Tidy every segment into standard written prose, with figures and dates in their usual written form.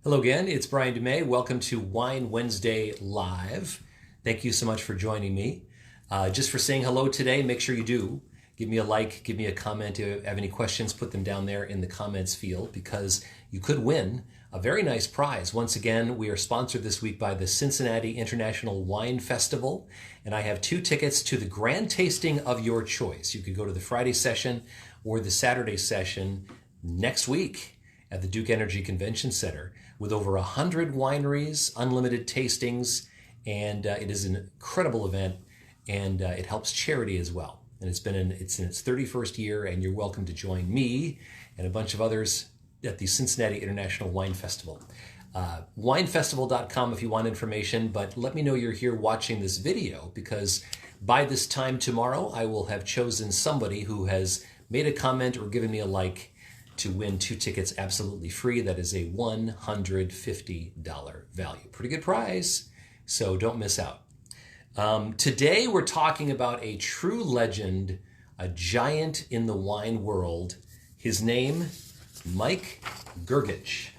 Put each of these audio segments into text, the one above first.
Hello again, it's Brian Demay. Welcome to Wine Wednesday Live. Thank you so much for joining me. Just for saying hello today, make sure you do. Give me a like, give me a comment. If you have any questions, put them down there in the comments field because you could win a very nice prize. Once again, we are sponsored this week by the Cincinnati International Wine Festival, and I have 2 tickets to the grand tasting of your choice. You could go to the Friday session or the Saturday session next week at the Duke Energy Convention Center with over 100 wineries, unlimited tastings, and it is an incredible event, and it helps charity as well. And it's in its 31st year, and you're welcome to join me and a bunch of others at the Cincinnati International Wine Festival. Winefestival.com if you want information, but let me know you're here watching this video because by this time tomorrow, I will have chosen somebody who has made a comment or given me a like to win 2 tickets absolutely free. That is a $150 value. Pretty good prize, so don't miss out. Today we're talking about a true legend, a giant in the wine world. His name, Mike Grgich.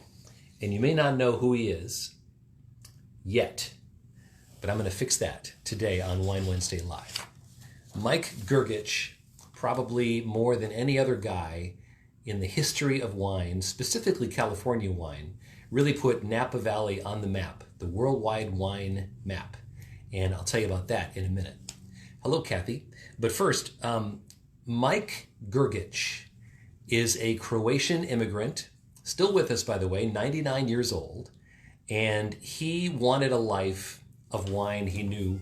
And you may not know who he is yet, but I'm going to fix that today on Wine Wednesday Live. Mike Grgich, probably more than any other guy in the history of wine, specifically California wine, really put Napa Valley on the map, the worldwide wine map. And I'll tell you about that in a minute. Hello, Kathy. But first, Mike Grgich is a Croatian immigrant, still with us, by the way, 99 years old. And he wanted a life of wine, he knew,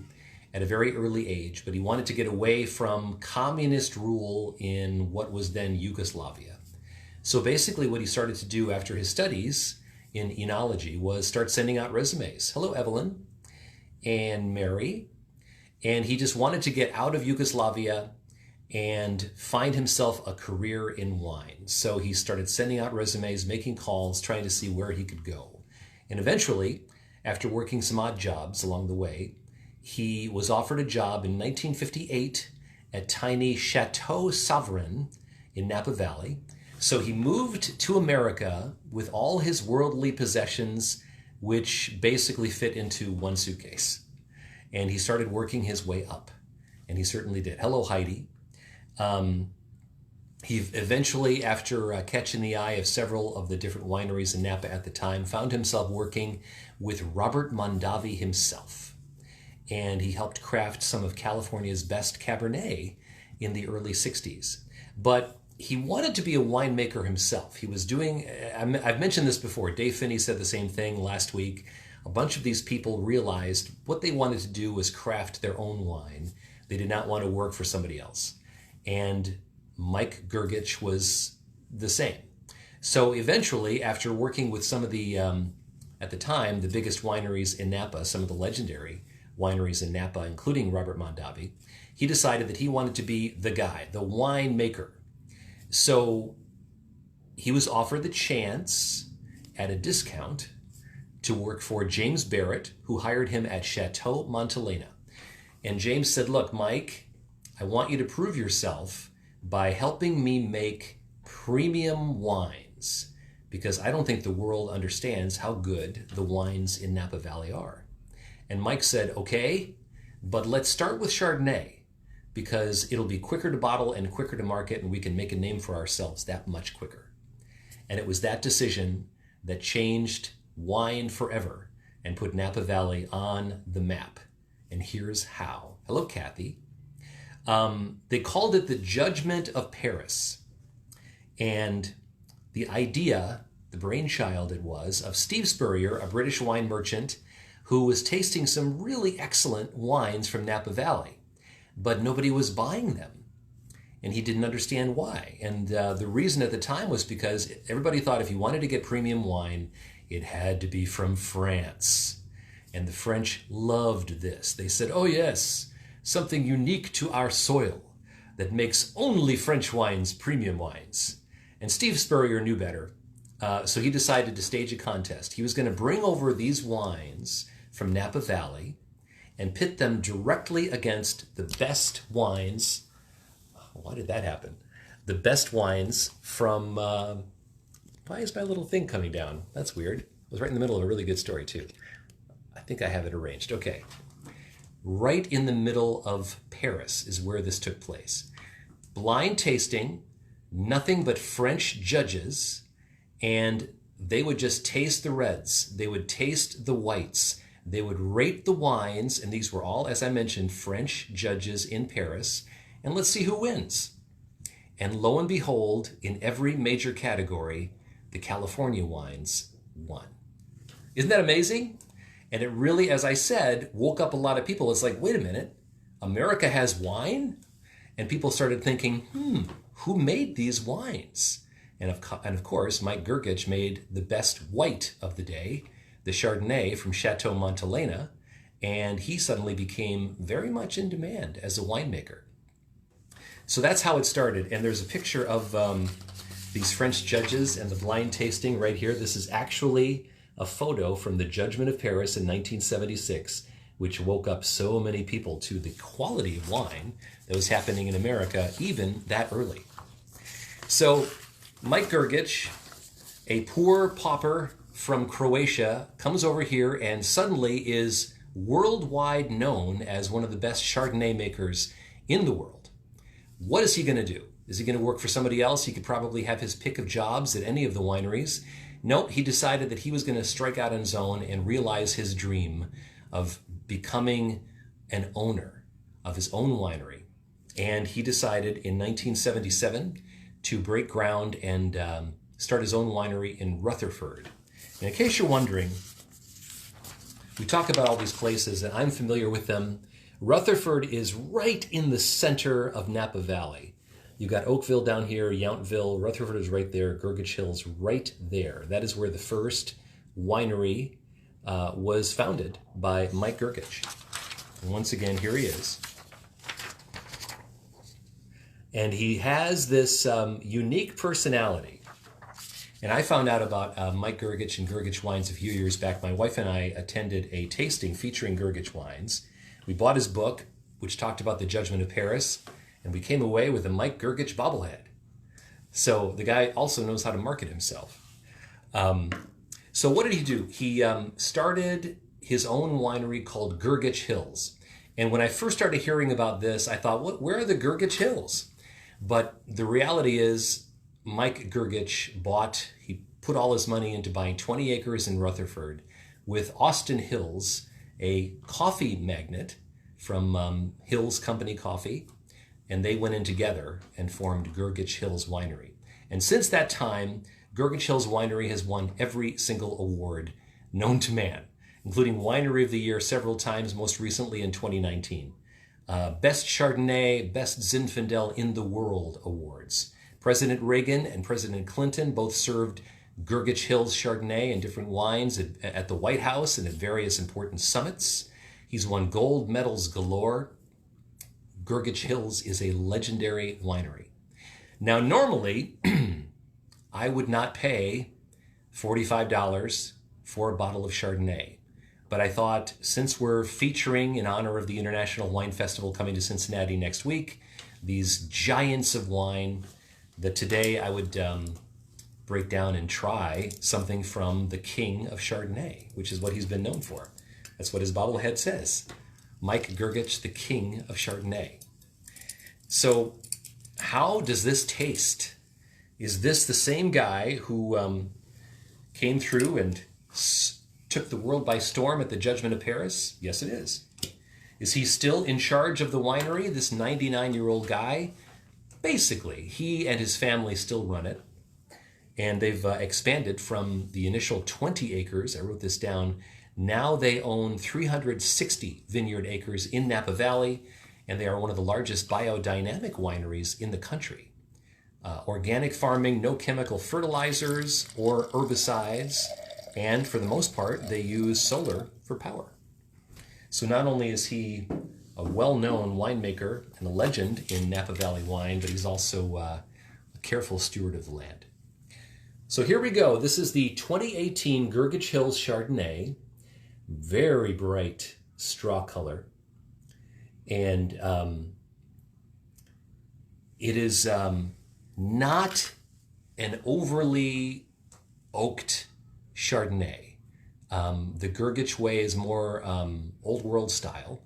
at a very early age, but he wanted to get away from communist rule in what was then Yugoslavia. So basically what he started to do after his studies in enology was start sending out resumes. Hello, Evelyn and Mary. And he just wanted to get out of Yugoslavia and find himself a career in wine. So he started sending out resumes, making calls, trying to see where he could go. And eventually, after working some odd jobs along the way, he was offered a job in 1958 at tiny Chateau Sovereign in Napa Valley. So he moved to America with all his worldly possessions, which basically fit into one suitcase. And he started working his way up, and he certainly did. Hello, Heidi. He eventually, after catching the eye of several of the different wineries in Napa at the time, found himself working with Robert Mondavi himself. And he helped craft some of California's best Cabernet in the early 60s. But he wanted to be a winemaker himself. He was doing, I've mentioned this before, Dave Finney said the same thing last week. A bunch of these people realized what they wanted to do was craft their own wine. They did not want to work for somebody else. And Mike Grgich was the same. So eventually, after working with some of the, at the time, the biggest wineries in Napa, some of the legendary wineries in Napa, including Robert Mondavi, he decided that he wanted to be the guy, the winemaker. So he was offered the chance at a discount to work for James Barrett, who hired him at Chateau Montelena. And James said, look, Mike, I want you to prove yourself by helping me make premium wines, because I don't think the world understands how good the wines in Napa Valley are. And Mike said, okay, but let's start with Chardonnay, because it'll be quicker to bottle and quicker to market, and we can make a name for ourselves that much quicker. And it was that decision that changed wine forever and put Napa Valley on the map. And here's how. Hello, Kathy. They called it the Judgement of Paris. And the idea, the brainchild it was, of Steve Spurrier, a British wine merchant who was tasting some really excellent wines from Napa Valley, but nobody was buying them. And he didn't understand why. And the reason at the time was because everybody thought if you wanted to get premium wine, it had to be from France. And the French loved this. They said, oh yes, something unique to our soil that makes only French wines premium wines. And Steve Spurrier knew better. So he decided to stage a contest. He was going to bring over these wines from Napa Valley and pit them directly against the best wines. Why did that happen? The best wines from, why is my little thing coming down? That's weird. was right in the middle of a really good story, too. I think I have it arranged. Okay. Right in the middle of Paris is where this took place. Blind tasting, nothing but French judges, and they would just taste the reds. They would taste the whites. They would rate the wines, and these were all, as I mentioned, French judges in Paris. And let's see who wins. And lo and behold, in every major category, the California wines won. Isn't that amazing? And it really, as I said, woke up a lot of people. It's like, wait a minute, America has wine? And people started thinking, who made these wines? And of course, Mike Grgich made the best white of the day, the Chardonnay from Chateau Montelena, and he suddenly became very much in demand as a winemaker. So that's how it started. And there's a picture of these French judges and the blind tasting right here. This is actually a photo from the Judgement of Paris in 1976, which woke up so many people to the quality of wine that was happening in America even that early. So Mike Grgich, a poor pauper from Croatia, comes over here and suddenly is worldwide known as one of the best Chardonnay makers in the world. What is he going to do? Is he going to work for somebody else? He could probably have his pick of jobs at any of the wineries. Nope, he decided that he was going to strike out on his own and realize his dream of becoming an owner of his own winery. And he decided in 1977 to break ground and start his own winery in Rutherford. And in case you're wondering, we talk about all these places and I'm familiar with them. Rutherford is right in the center of Napa Valley. You've got Oakville down here, Yountville, Rutherford is right there, Grgich Hills right there. That is where the first winery was founded by Mike Grgich. And once again, here he is. And he has this unique personality. And I found out about Mike Grgich and Grgich wines a few years back. My wife and I attended a tasting featuring Grgich wines. We bought his book, which talked about the Judgement of Paris, and we came away with a Mike Grgich bobblehead. So the guy also knows how to market himself. So what did he do? He started his own winery called Grgich Hills. And when I first started hearing about this, I thought, where are the Grgich Hills? But the reality is Mike Grgich he put all his money into buying 20 acres in Rutherford with Austin Hills, a coffee magnate from Hills Company Coffee, and they went in together and formed Grgich Hills Winery. And since that time, Grgich Hills Winery has won every single award known to man, including Winery of the Year several times, most recently in 2019. Best Chardonnay, Best Zinfandel in the World awards. President Reagan and President Clinton both served Grgich Hills Chardonnay and different wines at the White House and at various important summits. He's won gold medals galore. Grgich Hills is a legendary winery. Now, normally, I would not pay $45 for a bottle of Chardonnay. But I thought, since we're featuring in honor of the International Wine Festival coming to Cincinnati next week, these giants of wine, that today I would break down and try something from the King of Chardonnay, which is what he's been known for. That's what his bobblehead says. Mike Grgich, the King of Chardonnay. So how does this taste? Is this the same guy who came through and took the world by storm at the Judgement of Paris? Yes, it is. Is he still in charge of the winery, this 99-year-old guy? Basically, he and his family still run it. And they've expanded from the initial 20 acres, I wrote this down, now they own 360 vineyard acres in Napa Valley, and they are one of the largest biodynamic wineries in the country. Organic farming, no chemical fertilizers or herbicides, and for the most part, they use solar for power. So not only is he a well-known winemaker and a legend in Napa Valley wine, but he's also a careful steward of the land. So here we go. This is the 2018 Grgich Hills Chardonnay. Very bright straw color. And it is not an overly oaked Chardonnay. The Grgich way is more old world style.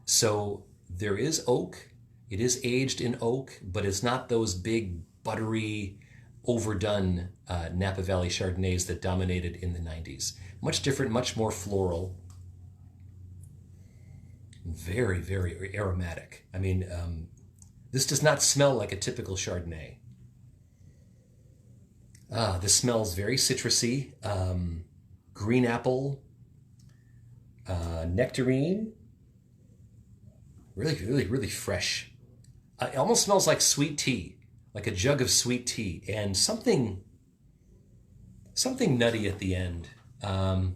So there is oak. It is aged in oak, but it's not those big, buttery, overdone Napa Valley Chardonnays that dominated in the 90s. Much different, much more floral. Very, very aromatic. I mean, this does not smell like a typical Chardonnay. This smells very citrusy. Green apple, nectarine. Really, really, really fresh. It almost smells like sweet tea, like a jug of sweet tea, and something nutty at the end. I'm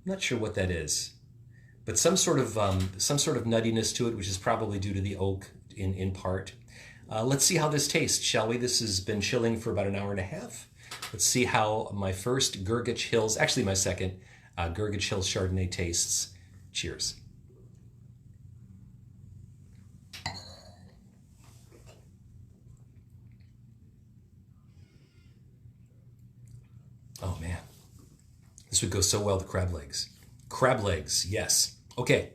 not sure what that is, but some sort of nuttiness to it, which is probably due to the oak in part. Let's see how this tastes, shall we? This has been chilling for about an hour and a half. Let's see how my first Grgich Hills, actually my second, Grgich Hills Chardonnay tastes. Cheers. Oh man, this would go so well with crab legs. Crab legs, yes. Okay,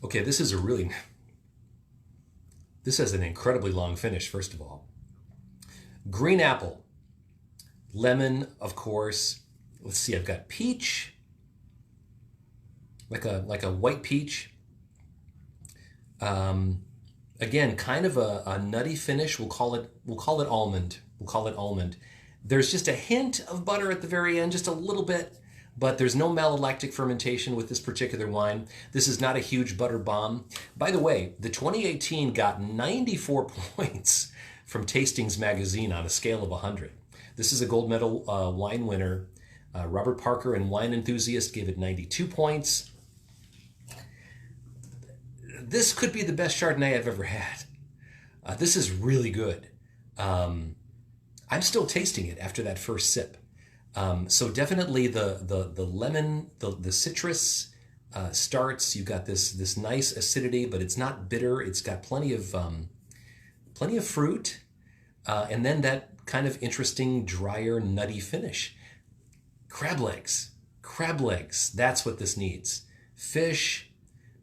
this has an incredibly long finish, first of all. Green apple, lemon, of course. Let's see, I've got peach, like a white peach. Again, kind of a nutty finish. We'll call it almond. There's just a hint of butter at the very end, just a little bit, but there's no malolactic fermentation with this particular wine. This is not a huge butter bomb. By the way, the 2018 got 94 points from Tastings Magazine on a scale of 100. This is a gold medal wine winner. Robert Parker and Wine Enthusiast gave it 92 points. This could be the best Chardonnay I've ever had. This is really good. I'm still tasting it after that first sip. So definitely the lemon, the citrus starts. You've got this nice acidity, but it's not bitter. It's got plenty of fruit, and then that kind of interesting, drier, nutty finish. Crab legs. That's what this needs. Fish,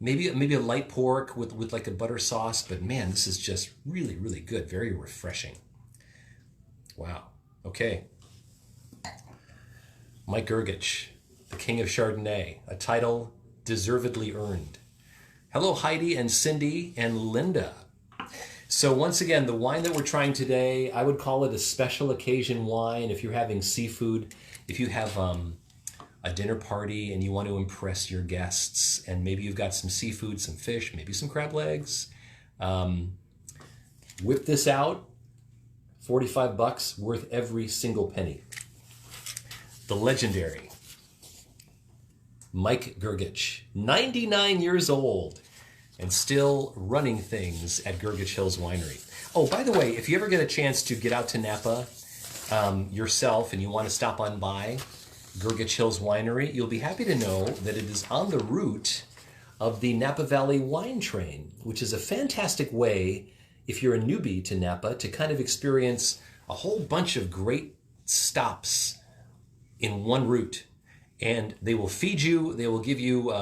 maybe a light pork with like a butter sauce. But man, this is just really, really good. Very refreshing. Wow. Okay. Mike Grgich, the King of Chardonnay, a title deservedly earned. Hello, Heidi and Cindy and Linda. So once again, the wine that we're trying today, I would call it a special occasion wine. If you're having seafood, if you have a dinner party and you want to impress your guests, and maybe you've got some seafood, some fish, maybe some crab legs, whip this out. $45, worth every single penny. The legendary Mike Grgich, 99 years old, and still running things at Grgich Hills Winery. Oh, by the way, if you ever get a chance to get out to Napa yourself and you want to stop on by Grgich Hills Winery, you'll be happy to know that it is on the route of the Napa Valley Wine Train, which is a fantastic way, if you're a newbie to Napa, to kind of experience a whole bunch of great stops in one route. And they will feed you, they will give you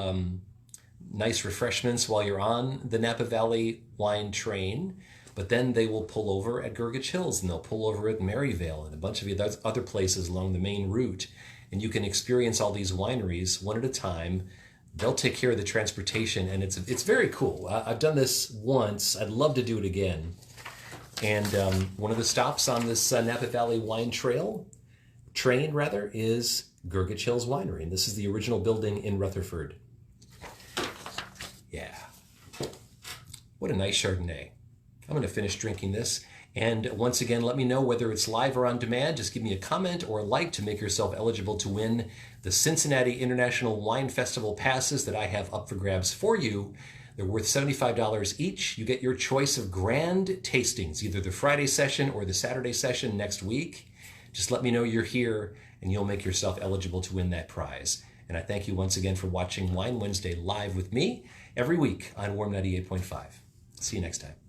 nice refreshments while you're on the Napa Valley Wine Train, but then they will pull over at Grgich Hills, and they'll pull over at Maryvale and a bunch of other places along the main route. And you can experience all these wineries one at a time. They'll take care of the transportation, and it's very cool. I've done this once. I'd love to do it again. And one of the stops on this Napa Valley Wine train is Grgich Hills Winery. And this is the original building in Rutherford. Yeah. What a nice Chardonnay. I'm going to finish drinking this. And once again, let me know whether it's live or on demand. Just give me a comment or a like to make yourself eligible to win the Cincinnati International Wine Festival passes that I have up for grabs for you. They're worth $75 each. You get your choice of grand tastings, either the Friday session or the Saturday session next week. Just let me know you're here, and you'll make yourself eligible to win that prize. And I thank you once again for watching Wine Wednesday live with me every week on Warm 98.5. See you next time.